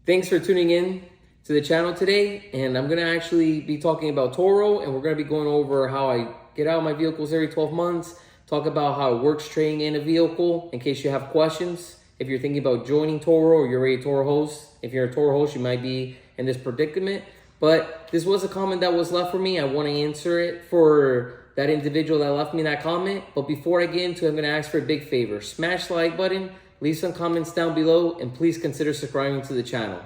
Thanks for tuning in to the channel today, and I'm gonna actually be talking about Turo, and we're gonna be going over how I get out my vehicles every 12 months, talk about how it works trading in a vehicle in case you have questions. If you're thinking about joining Turo or you're already a Turo host, if you're a Turo host, you might be in this predicament. But this was a comment that was left for me. I want to answer it for that individual that left me that comment. But before I get into it, I'm gonna ask for a big favor. Smash the like button, leave some comments down below, and please consider subscribing to the channel.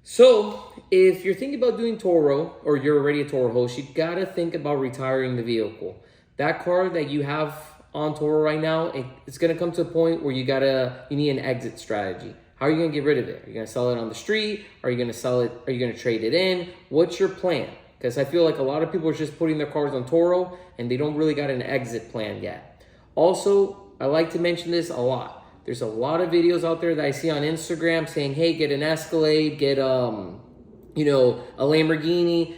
So if you're thinking about doing Turo or you're already a Turo host, you gotta think about retiring the vehicle. That car that you have on Turo right now, it's gonna come to a point where you need an exit strategy. How are you gonna get rid of it? Are you gonna sell it on the street? Are you gonna sell it? Are you gonna trade it in? What's your plan? Because I feel like a lot of people are just putting their cars on Turo and they don't really got an exit plan yet. Also, I like to mention this a lot. There's a lot of videos out there that I see on Instagram saying, hey, get an Escalade, get a Lamborghini.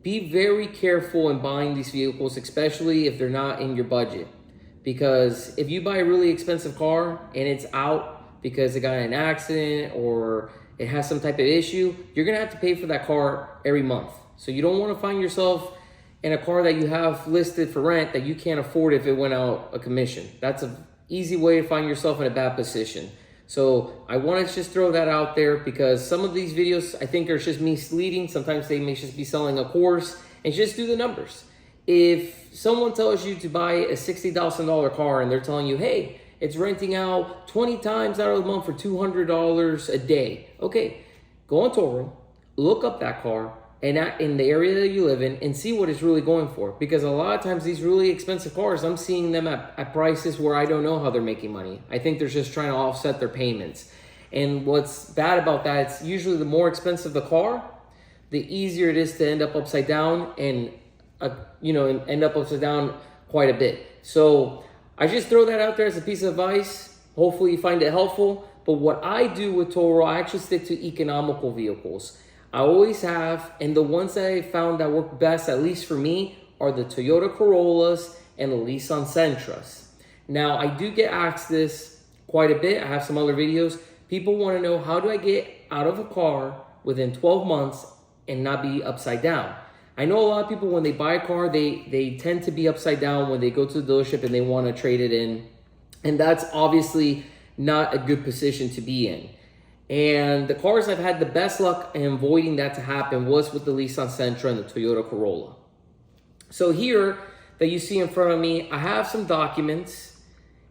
Be very careful in buying these vehicles, especially if they're not in your budget. Because if you buy a really expensive car and it's out because it got in an accident or it has some type of issue, you're gonna have to pay for that car every month. So you don't wanna find yourself in a car that you have listed for rent that you can't afford if it went out of commission. That's an easy way to find yourself in a bad position. So I wanna just throw that out there because some of these videos I think are just misleading. Sometimes they may just be selling a course, and just do the numbers. If someone tells you to buy a $60,000 car and they're telling you, hey, it's renting out 20 times out of the month for $200 a day. Okay, go on Turo, look up that car and in the area that you live in and see what it's really going for. Because a lot of times these really expensive cars, I'm seeing them at prices where I don't know how they're making money. I think they're just trying to offset their payments. And what's bad about that, it's usually the more expensive the car, the easier it is to end up upside down and end up upside down quite a bit. So I just throw that out there as a piece of advice. Hopefully you find it helpful. But what I do with Toro, I actually stick to economical vehicles. I always have, and the ones that I found that work best, at least for me, are the Toyota Corollas and the Nissan Sentras. Now, I do get asked this quite a bit. I have some other videos. People want to know, how do I get out of a car within 12 months and not be upside down? I know a lot of people, when they buy a car, they tend to be upside down when they go to the dealership and they want to trade it in. And that's obviously not a good position to be in. And the cars I've had the best luck in avoiding that to happen was with the Nissan Sentra and the Toyota Corolla. So here that you see in front of me, I have some documents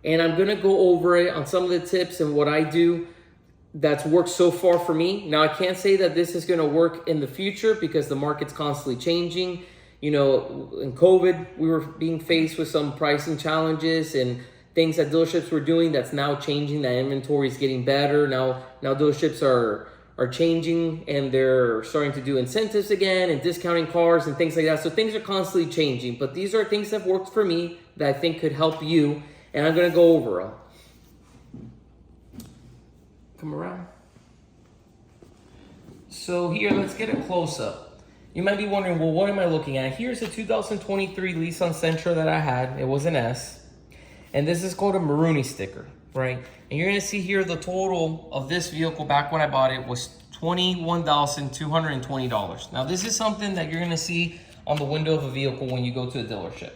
and I'm gonna go over it on some of the tips and what I do that's worked so far for me. Now, I can't say that this is gonna work in the future because the market's constantly changing. You know, in COVID, we were being faced with some pricing challenges and things that dealerships were doing that's now changing. That inventory is getting better. Now dealerships are changing and they're starting to do incentives again and discounting cars and things like that. So things are constantly changing, but these are things that worked for me that I think could help you. And I'm gonna go over them. Come around. So here, let's get a close up. You might be wondering, well, what am I looking at? Here's a 2023 Nissan Sentra that I had. It was an S. And this is called a Maruni sticker, right? And you're gonna see here the total of this vehicle back when I bought it was $21,220. Now this is something that you're gonna see on the window of a vehicle when you go to a dealership,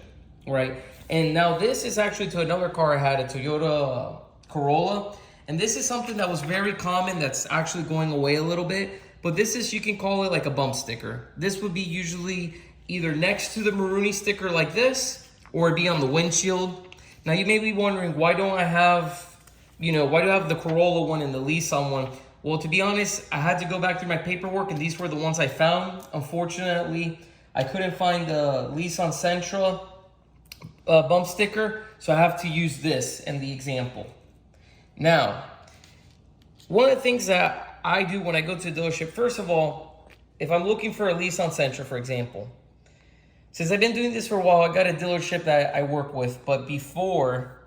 right? And now this is actually to another car I had, a Toyota Corolla. And this is something that was very common that's actually going away a little bit. But this is, you can call it like a bump sticker. This would be usually either next to the Maruni sticker like this, or it'd be on the windshield. Now you may be wondering, why do I have the Corolla one and the Nissan one? Well, to be honest, I had to go back through my paperwork and these were the ones I found. Unfortunately, I couldn't find the Nissan Sentra bump sticker, so I have to use this in the example. Now, one of the things that I do when I go to a dealership, first of all, if I'm looking for a Nissan Sentra, for example, since I've been doing this for a while, I got a dealership that I work with, but before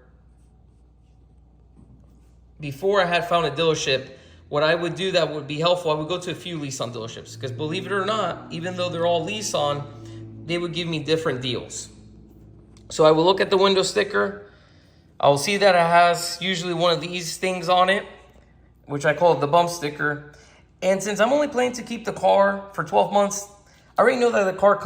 I had found a dealership, what I would do that would be helpful, I would go to a few Nissan dealerships, because believe it or not, even though they're all Nissan, they would give me different deals. So I will look at the window sticker. I'll see that it has usually one of these things on it, which I call the bump sticker. And since I'm only planning to keep the car for 12 months, I already know that the car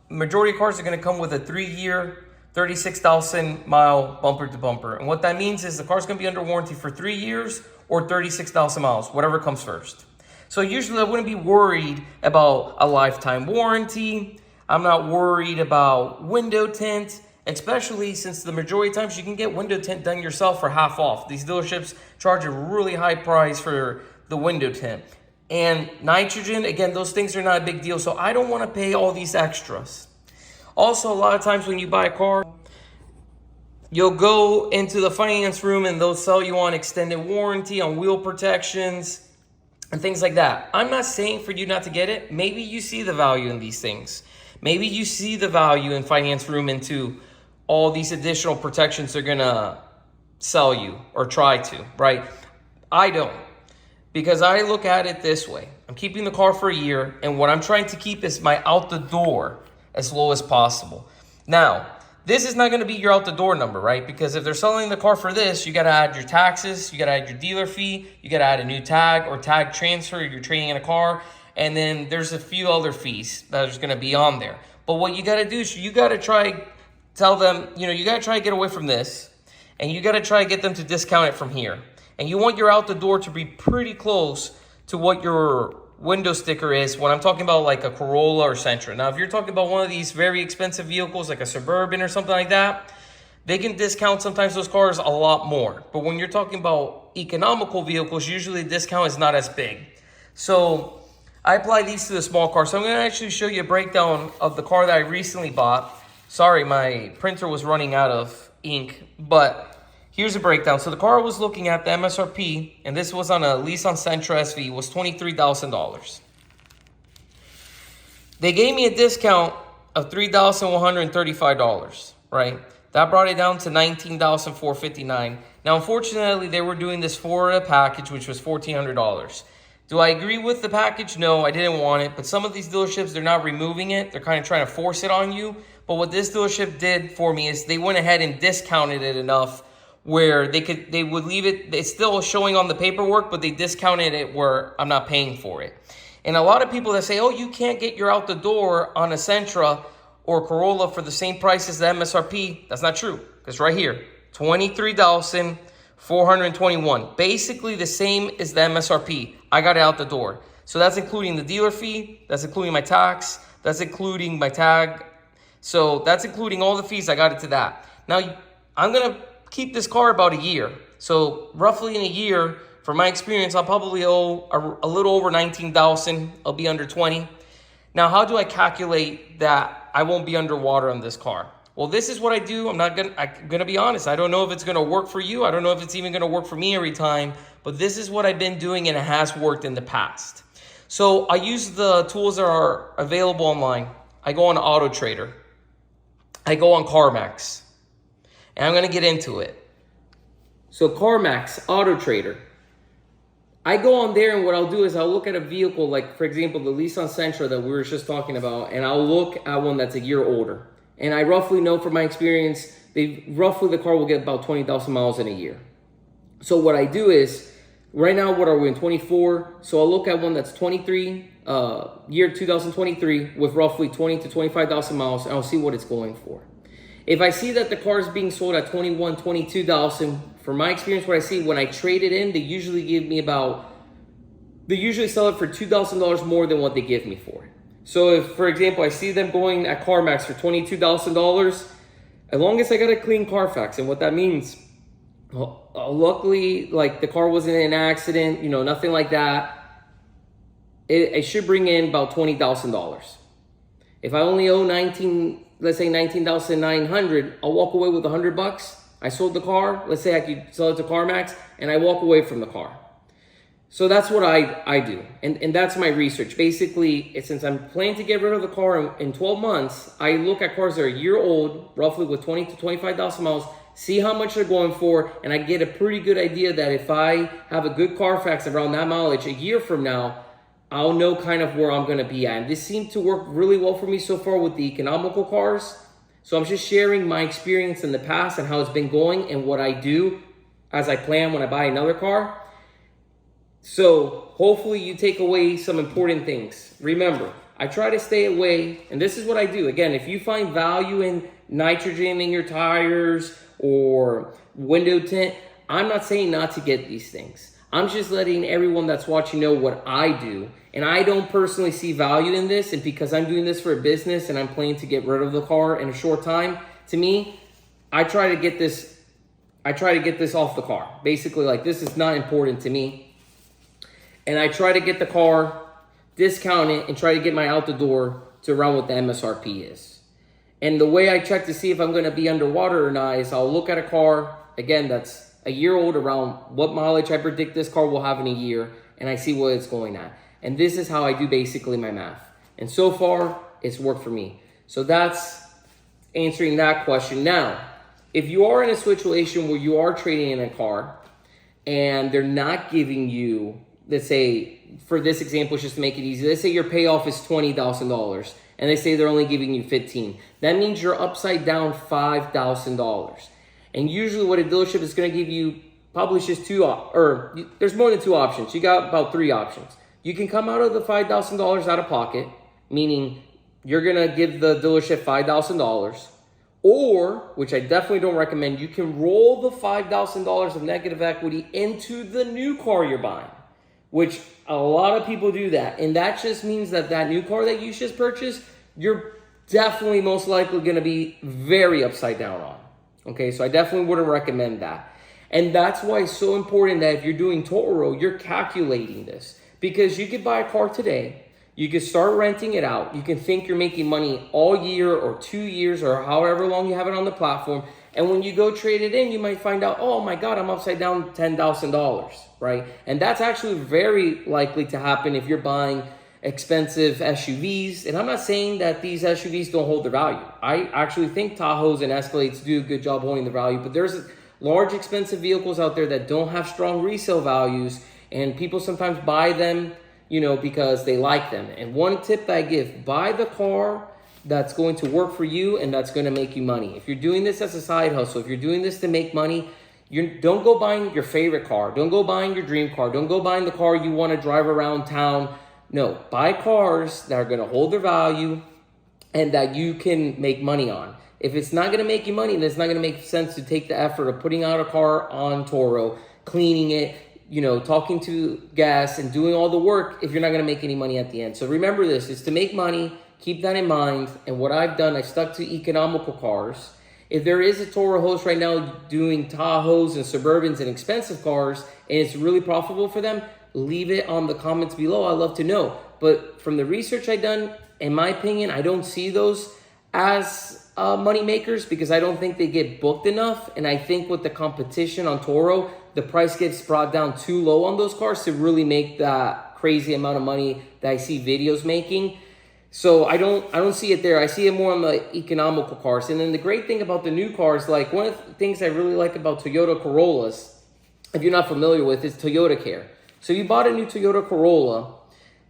majority of cars are going to come with a 3-year, 36,000 mile bumper to bumper. And what that means is the car's going to be under warranty for 3 years or 36,000 miles, whatever comes first. So usually I wouldn't be worried about a lifetime warranty. I'm not worried about window tint, especially since the majority of times you can get window tint done yourself for half off. These dealerships charge a really high price for the window tint. And nitrogen, again, those things are not a big deal. So I don't want to pay all these extras. Also, a lot of times when you buy a car, you'll go into the finance room and they'll sell you on extended warranty, on wheel protections, and things like that. I'm not saying for you not to get it. Maybe you see the value in these things. Maybe you see the value in finance room into all these additional protections they're going to sell you or try to, right? I don't. Because I look at it this way. I'm keeping the car for a year, and what I'm trying to keep is my out the door as low as possible. Now, this is not going to be your out the door number, right? Because if they're selling the car for this, you got to add your taxes, you got to add your dealer fee, you got to add a new tag or tag transfer if you're trading in a car, and then there's a few other fees that are going to be on there. But what you got to do is you got to tell them, you got to try to get away from this, and you got to try to get them to discount it from here. And you want your out the door to be pretty close to what your window sticker is when I'm talking about like a Corolla or Sentra. Now, if you're talking about one of these very expensive vehicles like a Suburban or something like that, they can discount sometimes those cars a lot more. But when you're talking about economical vehicles, usually the discount is not as big. So I apply these to the small car. So I'm going to actually show you a breakdown of the car that I recently bought. Sorry, my printer was running out of ink, but here's a breakdown. So the car I was looking at, the MSRP, and this was on a Nissan Sentra SV, was $23,000. They gave me a discount of $3,135, right? That brought it down to $19,459. Now, unfortunately, they were doing this for a package, which was $1,400. Do I agree with the package? No, I didn't want it. But some of these dealerships, they're not removing it. They're kind of trying to force it on you. But what this dealership did for me is they went ahead and discounted it enough where they would leave it, it's still showing on the paperwork, but they discounted it where I'm not paying for it. And a lot of people that say, oh, you can't get your out the door on a Sentra or Corolla for the same price as the MSRP. That's not true, because right here, $23,421. Basically the same as the MSRP. I got it out the door. So that's including the dealer fee, that's including my tax, that's including my tag. So that's including all the fees, I got it to that. Now, I'm going to keep this car about a year. So roughly in a year, from my experience, I'll probably owe a little over $19,000. I'll be under 20. Now, how do I calculate that I won't be underwater on this car? Well, this is what I do. I'm gonna be honest. I don't know if it's gonna work for you. I don't know if it's even gonna work for me every time, but this is what I've been doing and it has worked in the past. So I use the tools that are available online. I go on Auto Trader. I go on CarMax. And I'm going to get into it. So CarMax, Auto Trader. I go on there and what I'll do is I'll look at a vehicle like, for example, the Nissan Sentra that we were just talking about, and I'll look at one that's a year older. And I roughly know from my experience, the car will get about 20,000 miles in a year. So what I do is, right now, what are we in, 24? So I'll look at one that's 23, year 2023, with roughly 20 to 25,000 miles, and I'll see what it's going for. If I see that the car is being sold at 21, 22,000, from my experience, what I see when I trade it in, they usually sell it for $2,000 more than what they give me for it. So if, for example, I see them going at CarMax for $22,000, as long as I got a clean Carfax, and what that means, luckily, like the car wasn't in an accident, nothing like that, it should bring in about $20,000. If I only owe let's say $19,900, I'll walk away with $100. I sold the car. Let's say I could sell it to CarMax, and I walk away from the car. So that's what I do, and that's my research. Basically, since I'm planning to get rid of the car in 12 months, I look at cars that are a year old, roughly with 20 to 25,000 miles, see how much they're going for, and I get a pretty good idea that if I have a good Carfax around that mileage a year from now, I'll know kind of where I'm going to be at. And this seemed to work really well for me so far with the economical cars. So I'm just sharing my experience in the past and how it's been going and what I do as I plan when I buy another car. So hopefully you take away some important things. Remember, I try to stay away, and this is what I do. Again, if you find value in nitrogen in your tires or window tint, I'm not saying not to get these things. I'm just letting everyone that's watching know what I do. And I don't personally see value in this. And because I'm doing this for a business and I'm planning to get rid of the car in a short time, to me, I try to get this off the car. Basically, like, this is not important to me. And I try to get the car, discount it, and try to get my out the door to around what the MSRP is. And the way I check to see if I'm going to be underwater or not is I'll look at a car, again, that's a year old, around what mileage I predict this car will have in a year, and I see what it's going at. And this is how I do basically my math. And so far, it's worked for me. So that's answering that question. Now, if you are in a situation where you are trading in a car and they're not giving you, let's say, for this example, just to make it easy, let's say your payoff is $20,000 and they say they're only giving you $15,000. That means you're upside down $5,000. And usually what a dealership is going to give you probably just there's more than two options. You got about three options. You can come out of the $5,000 out of pocket, meaning you're going to give the dealership $5,000. Or, which I definitely don't recommend, you can roll the $5,000 of negative equity into the new car you're buying, which a lot of people do that. And that just means that that new car that you just purchased, you're definitely most likely going to be very upside down on. Okay, so I definitely wouldn't recommend that. And that's why it's so important that if you're doing Turo, you're calculating this. Because you could buy a car today, you could start renting it out, you can think you're making money all year or 2 years or however long you have it on the platform, and when you go trade it in, you might find out, oh my God, I'm upside down $10,000, right? And that's actually very likely to happen if you're buying expensive SUVs. And I'm not saying that these SUVs don't hold their value. I actually think Tahoes and Escalades do a good job holding the value, but there's large expensive vehicles out there that don't have strong resale values, and people sometimes buy them, because they like them. And one tip that I give, buy the car that's going to work for you and that's going to make you money. If you're doing this as a side hustle, if you're doing this to make money, don't go buying your favorite car. Don't go buying your dream car. Don't go buying the car you want to drive around town. No, buy cars that are going to hold their value and that you can make money on. If it's not going to make you money, then it's not going to make sense to take the effort of putting out a car on Turo, cleaning it, talking to gas and doing all the work if you're not going to make any money at the end. So remember this, is to make money, keep that in mind. And what I've done, I stuck to economical cars. If there is a Turo host right now doing Tahoes and Suburbans and expensive cars, and it's really profitable for them, leave it on the comments below. I'd love to know. But from the research I've done, in my opinion, I don't see those as money makers because I don't think they get booked enough. And I think with the competition on Turo, the price gets brought down too low on those cars to really make that crazy amount of money that I see videos making. So I don't see it there. I see it more on the economical cars. And then the great thing about the new cars, like one of the things I really like about Toyota Corollas, if you're not familiar with, is Toyota Care. So you bought a new Toyota Corolla,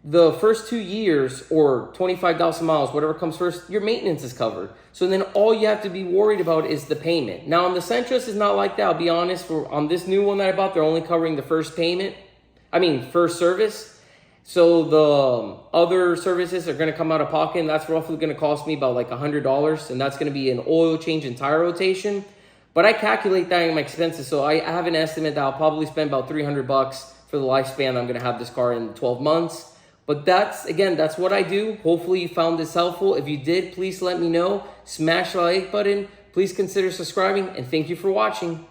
the first 2 years or 25,000 miles, whatever comes first, your maintenance is covered. So then all you have to be worried about is the payment. Now on the Sentras is not like that. I'll be honest, on this new one that I bought, they're only covering the first service. So the other services are going to come out of pocket, and that's roughly going to cost me about like $100, and that's going to be an oil change and tire rotation. But I calculate that in my expenses, so I have an estimate that I'll probably spend about $300 for the lifespan I'm going to have this car in 12 months. But that's what I do. Hopefully you found this helpful. If you did, please let me know. Smash the like button. Please consider subscribing, and thank you for watching.